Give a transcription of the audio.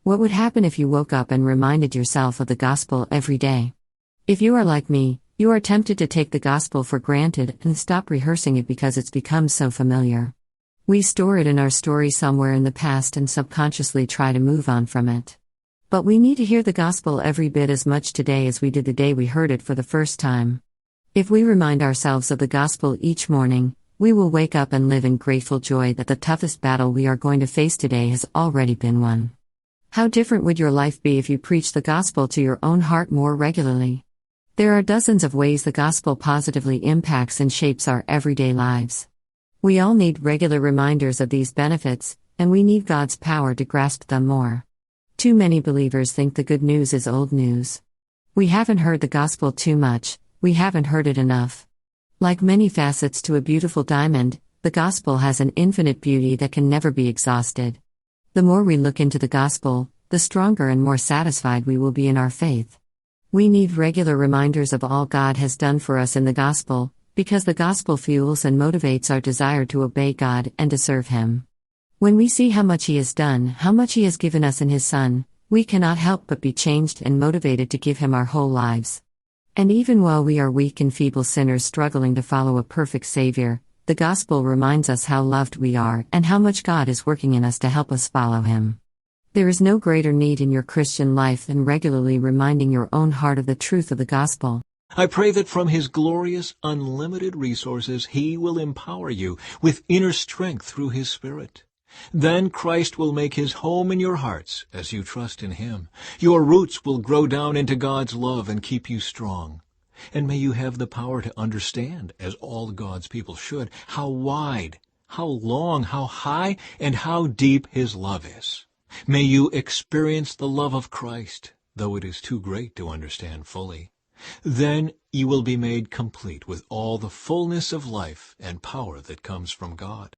What would happen if you woke up and reminded yourself of the gospel every day? If you are like me, you are tempted to take the gospel for granted and stop rehearsing it because it's become so familiar. We store it in our story somewhere in the past and subconsciously try to move on from it. But we need to hear the gospel every bit as much today as we did the day we heard it for the first time. If we remind ourselves of the gospel each morning, we will wake up and live in grateful joy that the toughest battle we are going to face today has already been won. How different would your life be if you preached the gospel to your own heart more regularly? There are dozens of ways the gospel positively impacts and shapes our everyday lives. We all need regular reminders of these benefits, and we need God's power to grasp them more. Too many believers think the good news is old news. We haven't heard the gospel too much, we haven't heard it enough. Like many facets to a beautiful diamond, the gospel has an infinite beauty that can never be exhausted. The more we look into the gospel, the stronger and more satisfied we will be in our faith. We need regular reminders of all God has done for us in the gospel, because the gospel fuels and motivates our desire to obey God and to serve Him. When we see how much He has done, how much He has given us in His Son, we cannot help but be changed and motivated to give Him our whole lives. And even while we are weak and feeble sinners struggling to follow a perfect Savior, the gospel reminds us how loved we are and how much God is working in us to help us follow Him. There is no greater need in your Christian life than regularly reminding your own heart of the truth of the gospel. I pray that from His glorious, unlimited resources, He will empower you with inner strength through His Spirit. Then Christ will make His home in your hearts as you trust in Him. Your roots will grow down into God's love and keep you strong. And may you have the power to understand, as all God's people should, how wide, how long, how high, and how deep His love is. May you experience the love of Christ, though it is too great to understand fully. Then you will be made complete with all the fullness of life and power that comes from God.